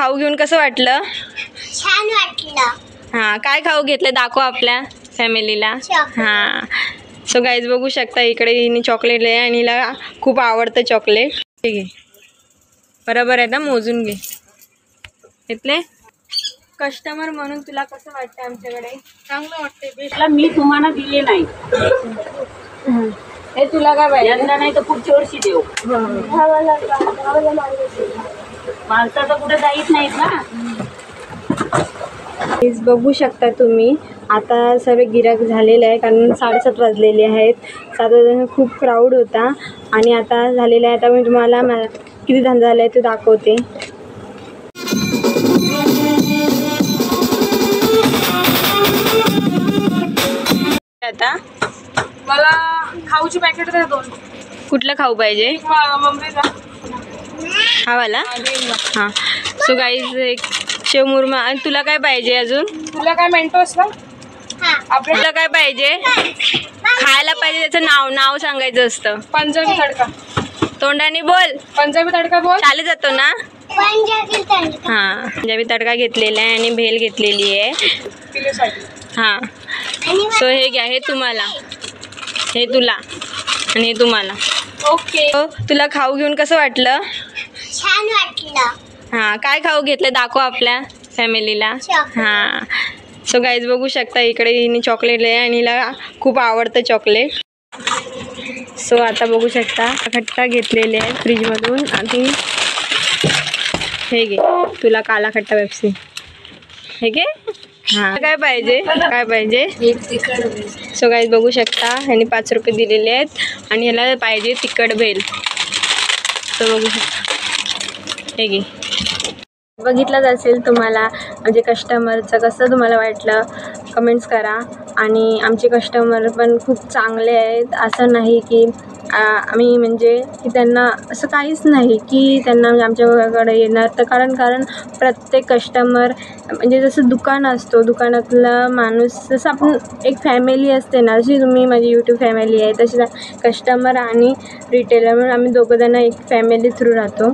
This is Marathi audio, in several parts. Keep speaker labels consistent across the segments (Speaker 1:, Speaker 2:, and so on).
Speaker 1: खाऊ घेऊन कसं वाटलं?
Speaker 2: छान वाटलं।
Speaker 1: हां, काय खाऊ घेतलं दाखव आपल्या फॅमिलीला। हां, सो गाईज बघू शकता इकडे हिने चॉकलेट आहे आणि हिला खूप आवडतं चॉकलेट। ठीक आहे, बरोबर आहे ना, मोजून घे। घेतले? कस्टमर म्हणून तुला कसं वाटतं आमच्याकडे?
Speaker 3: चांगलं वाटते, बेस्टला मी तुम्हाला दिले नाही
Speaker 1: हे तुला काय पाहिजे?
Speaker 3: यंदा नाही तर पुढच्या वर्षी देऊ। माणसाचं कुठे जाईत नाहीत ना।
Speaker 1: बघू शकता तुम्ही, आता सर्व गिराक झालेलं आहे कारण 7:30 वाजलेले आहेत। 7 वाजता खूप क्राऊड होता आणि आता झालेलं आहे। आता मी तुम्हाला किती धंदा झाला आहे ते दाखवते। आता
Speaker 3: मला खाऊची पॅकेट द्या 2।
Speaker 1: कुठलं खाऊ पाहिजे?
Speaker 3: मम्मीला
Speaker 1: हा वाला? हां, सो गाईज एक शेव मुरमा। आणि तुला काय पाहिजे अजून?
Speaker 3: तुला काय मेंटोस ना?
Speaker 1: आपल्याला काय पाहिजे? खायला पाहिजे त्याचं नाव सांगायचं असतं।
Speaker 3: पंजाबी तडका।
Speaker 1: तोंडाने बोल।
Speaker 3: पंजाबी तडका बोल।
Speaker 1: चालेल जातो ना?
Speaker 2: पंजाबी तडका।
Speaker 1: हां, पंजाबी तडका घेतलेला आहे आणि भेल घेतलेली आहे।
Speaker 3: पिलेसाठी।
Speaker 1: हां, सो हे घ्या, हे तुम्हाला, हे तुला आणि हे तुम्हाला।
Speaker 3: ओके।
Speaker 1: तुला खाऊ घेऊन कसं वाटलं?
Speaker 2: छान वाटलं।
Speaker 1: हां, काय खाऊ घेतलं दाखव आपल्या फॅमिलीला। हां, सो गाईज बघू शकता इकडे हिने चॉकलेट आहे आणि हिला खूप आवडतं चॉकलेट। सो आता बघू शकता खट्टा घेतलेले आहे फ्रीजमधून आणि हे घे तुला काला खट्टा पेप्सी। हे घे। हां, काय पाहिजे? काय पाहिजे? सो गाईज बघू शकता ह्याने 5 रुपये दिलेले आहेत आणि ह्याला पाहिजे तिखट भेल। सो बघू शकता, हे घे। बघितलंच असेल तुम्हाला म्हणजे कस्टमरचं कसं तुम्हाला वाटलं, कमेंट्स करा। आणि आमचे कस्टमर पण खूप चांगले आहेत, असं नाही की आम्ही म्हणजे की त्यांना असं काहीच नाही की त्यांना आमच्याकडे येणार तर कारण प्रत्येक कस्टमर म्हणजे जसं दुकान असतो, दुकानातला माणूस जसं आपण एक फॅमिली असते ना, जशी तुम्ही माझी यूट्यूब फॅमिली आहे तशी कस्टमर आणि रिटेलर म्हणून आम्ही दोघंजणं एक फॅमिली थ्रू राहतो।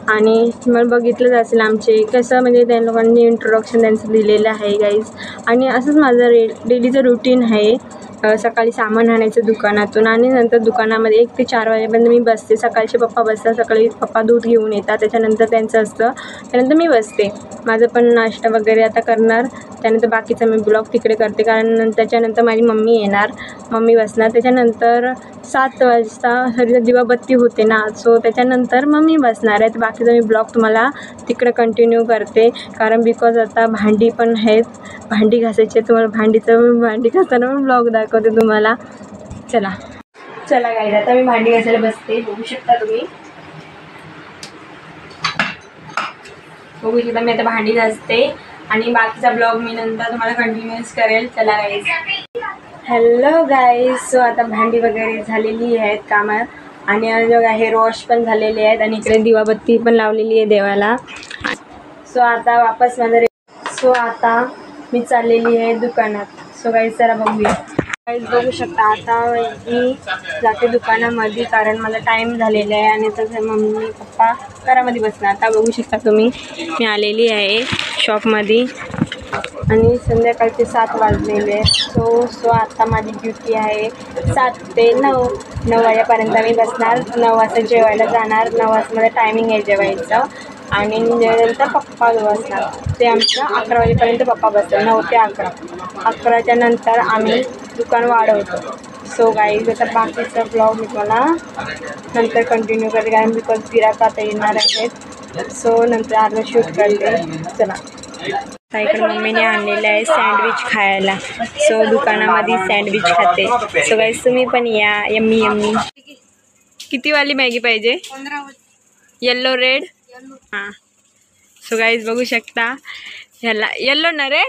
Speaker 1: आणि तुम्हाला बघितलंच असेल आमचे कसं म्हणजे त्या लोकांनी इंट्रोडक्शन त्यांचं दिलेलं आहे गाईज। आणि असंच माझं डेलीचं रुटीन आहे। सकाळी सामान आणायचं दुकानातून आणि नंतर दुकानामध्ये 1 ते 4 वाजेपर्यंत मी बसते। सकाळचे पप्पा बसतात, सकाळी पप्पा दूध घेऊन येतात, त्याच्यानंतर त्यांचं असतं, त्यानंतर मी बसते। माझं पण नाश्ता वगैरे आता करणार, त्यानंतर बाकीचा मी ब्लॉग तिकडे करते कारण त्याच्यानंतर माझी मम्मी येणार, मम्मी बसणार, त्याच्यानंतर 7 वाजता सरी दिवाबत्ती होते ना, सो त्याच्यानंतर मम्मी बसणार आहे। तर बाकीचा मी ब्लॉग तुम्हाला तिकडे कंटिन्यू करते कारण बिकॉज आता भांडी पण आहेत, भांडी घासायची, तुम्हाला भांडी घासताना पण ब्लॉग दाखवते तुम्हाला। चला गाईज, आता मी भांडी घासायला बसते। बघू शकता तुम्ही, बघू शकता मी आता भांडी घासते आणि बाकीचा ब्लॉग मी नंतर तुम्हाला कंटिन्यूस करेल। चला गाईज, हॅलो गाईज, सो आता भांडी वगैरे झालेली आहेत कामं आणि हेअर वॉश पण झालेले आहेत आणि इकडे दिवाबत्ती पण लावलेली आहे देवाला। सो आता वापस सो आता मी चाललेली आहे दुकानात। सो गाईज जरा बघूया। गाईज बघू शकता आता मी जाते दुकानामध्ये कारण मला टाईम झालेला आहे आणि तसं मम्मी पप्पा घरामध्ये बसणार। आता बघू शकता तुम्ही मी आलेली आहे शॉपमध्ये आणि संध्याकाळचे 7 वाजलेले आहेत। सो आता माझी ड्युटी आहे 7 ते 9 वाजेपर्यंत मी बसणार। 9 वाजता जेवायला जाणार, 9 वाजता माझं टायमिंग आहे जेवायचं आणि नंतर पप्पा बसणार, ते आमचं 11 वाजेपर्यंत पप्पा बसतात, 9 ते 11। 11च्या नंतर आम्ही दुकान वाढवतो। सो गाईज आता बाकीचा ब्लॉग मी मला नंतर कंटिन्यू करते कारण बिकॉज गिराक आता येणार आहेत, सो नंतर अर्धा शूट करते। चला, इकडे मम्मीने आणलेलं आहे सँडविच खायला, सो दुकानामध्ये सँडविच खाते। सो गाईज तुम्ही पण या, यम्मी यम्मी। किती वाली मॅगी पाहिजे?
Speaker 3: 15।
Speaker 1: Yellow red? हां, सो गाईज बघू शकता ह्याला येल्लो ना रे?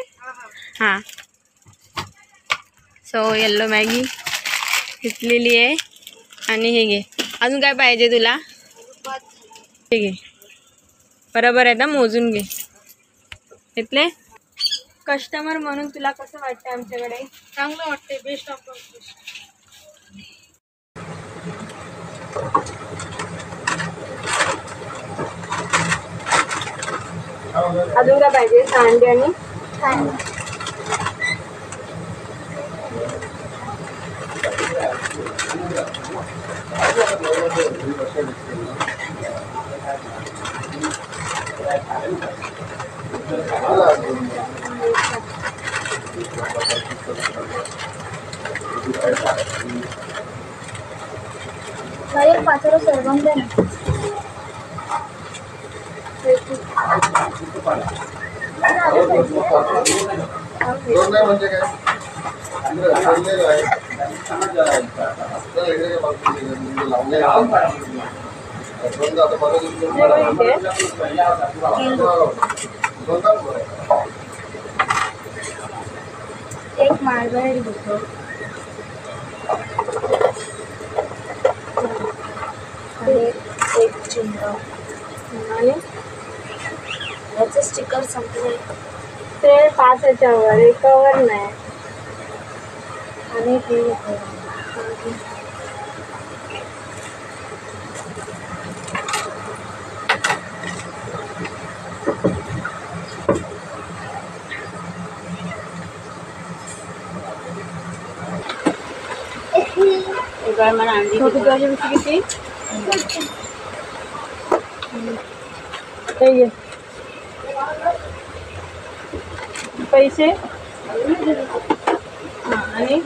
Speaker 1: हां, सो येल्लो मॅगी घेतलेली आहे आणि हे घे। अजून काय पाहिजे तुला? हे घे, बरोबर आहे ना, मोजून घे। घेतले? कस्टमर म्हणून तुला कसं वाटतं आमच्याकडे?
Speaker 3: चांगलं वाटते, बेस्ट ऑफ बेस्ट।
Speaker 1: अजून काय पाहिजे? 6 अंडे आणि
Speaker 2: पाचोरा सर्वम दे ना. एक माळबाहेर घेतो. एक चिंता
Speaker 1: आणि
Speaker 2: याचं स्टिकर संपले.
Speaker 1: ते 5 ह्याच्यावर, एकावर नाही.
Speaker 2: आणि हे
Speaker 3: मला अंडी
Speaker 1: किती? हे घे. पैसे आणि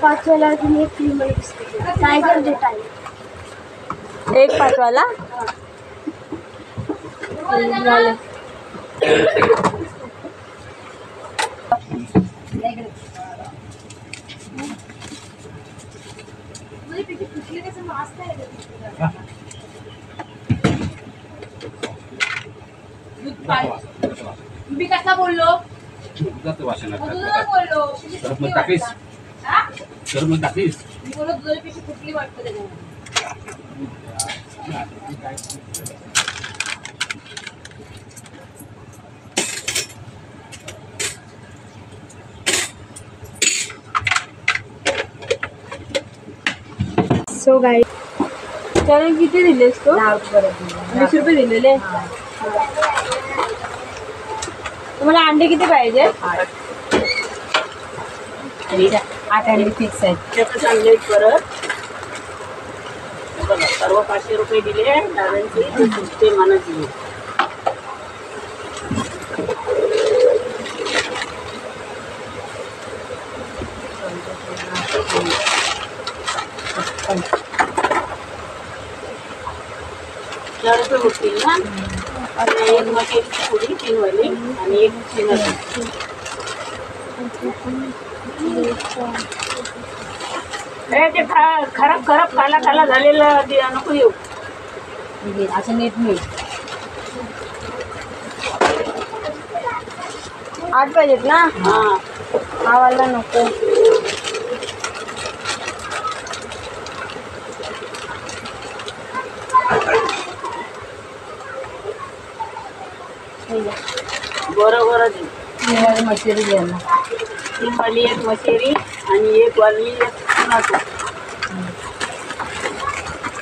Speaker 2: पाचव्याला तुम्ही एक फ्री मध्ये बिस्किट टायगर जे टायगर.
Speaker 1: एक 5 वाला झालं.
Speaker 3: मी कसा बोललो?
Speaker 4: टाकीस
Speaker 3: मी बोललो दुधाची कुठली वाटतं त्याच्यामध्ये.
Speaker 1: सो गाई त्याला किती दिलेस तू? 20 रुपये दिलेले. तुम्हाला अंडे किती पाहिजे?
Speaker 3: 8 अंडे फिक्स आहेत. त्याचं चांगले परत सर्व 500 रुपये दिले दादांचे ते मनात दिले. ₹4 होतील ना. आणि एक मटेरियल थोडी 3 वाली आणि एक चिनाची. ते खराब काला झालेलं ते नको येऊ. असं नीट मीठ
Speaker 1: 8 पाहिजेत ना? हा वाला नको.
Speaker 3: बरोबर मशेरी घ्यायला. 3 वाली एक मशेरी आणि एक वाली एक चिनाची.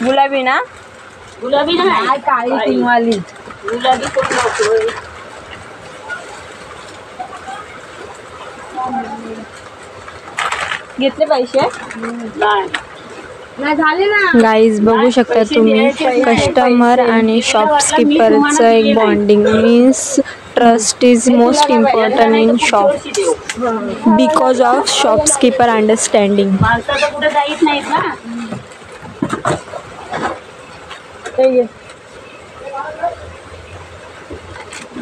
Speaker 1: गुलाबी ना?
Speaker 3: गुलाबी नाही काळी 3 वाली. गुलाबी कोण लावतोय?
Speaker 1: घेतले पैसे?
Speaker 3: नाही झाले ना.
Speaker 5: गाईज बघू शकता तुम्ही कस्टमर आणि शॉपकीपरचं एक bonding means trust is most important in shop because of shopkeeper understanding.
Speaker 3: माणसाचं कुठे जाईत नाहीत ना.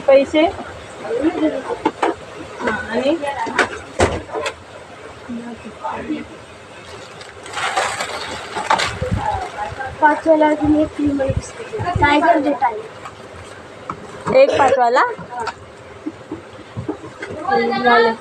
Speaker 1: पैसे आणि
Speaker 2: पाचव्याला तुम्ही एक फ्री मध्ये बिस्किट टायगर जे टायगर.
Speaker 1: एक 5 वाला झालं.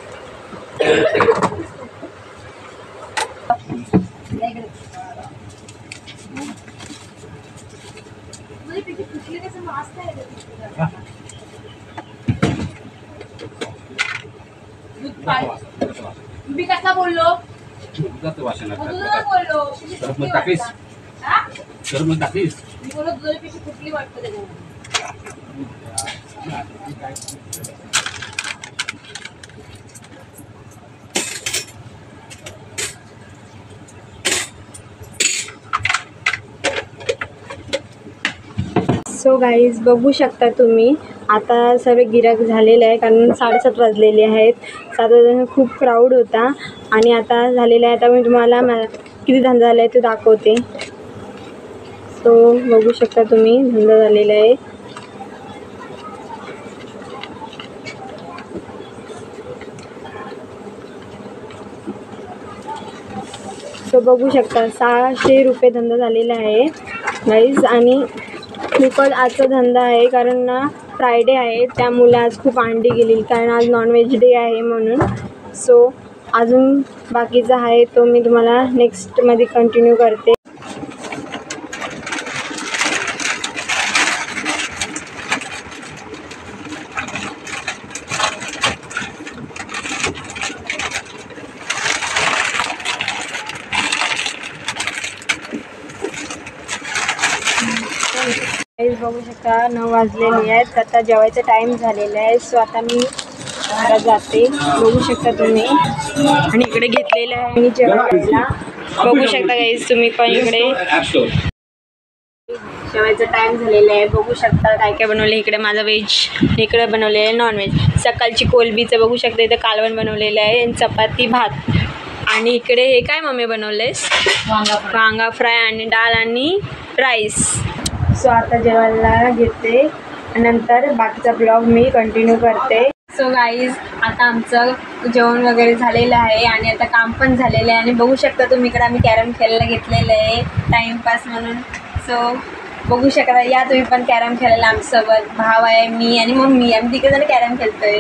Speaker 3: मी कसा बोललो?
Speaker 4: वाचन
Speaker 3: बोललो.
Speaker 4: टाकीस
Speaker 1: सो गाईज बघू शकता तुम्ही आता सर्व गिराक झालेलं आहे कारण 7:30 वाजलेले आहेत. 7 वाजता खूप क्राऊड होता आणि आता झालेलं आहे. आता मी तुम्हाला किती धंदा झाला आहे ते दाखवते. सो बघू शकता तुम्ही धंदा झालेला आहे. सो बघू शकता 600 रुपये धंदा झालेला आहे गाईज. आणि बिकॉज आजचा धंदा आहे कारण ना फ्रायडे आहे त्यामुळे आज खूप अंडी गेलेली कारण आज नॉनव्हेज डे आहे म्हणून. सो अजून बाकीचा आहे तो मी तुम्हाला नेक्स्टमध्ये कंटिन्यू करते. बघू शकता 9 वाजलेले आहेत. आता जेवायचा टाईम झालेला आहे. सो आता मी घरात जाते. बघू शकता तुम्ही आणि इकडे घेतलेलं आहे मी जेवायला. बघू शकता गाईज तुम्ही पण इकडे जेवायचा टाईम झालेला आहे. बघू शकता काय काय बनवले. इकडे माझं व्हेज, इकडे बनवलेलं आहे नॉनव्हेज. सकाळची कोलबीचं बघू शकता इथं कालवण बनवलेलं आहे आणि चपाती भात. आणि इकडे हे काय मम्मी बनवलेस? वांगा फ्राय आणि डाळ आणि राईस. सो आता जेवायला घेते नंतर बाकीचा ब्लॉग मी कंटिन्यू करते. सो गाईज आता आमचं जेवण वगैरे झालेलं आहे आणि आता काम पण झालेलं आहे. आणि बघू शकता तुम्ही इकडे आम्ही कॅरम खेळायला घेतलेलं आहे टाईमपास म्हणून. सो बघू शकता या तुम्ही पण कॅरम खेळायला आमच्यासोबत. भाव आहे, मी आणि मम्मी, आम्ही तिघे जण कॅरम खेळतोय.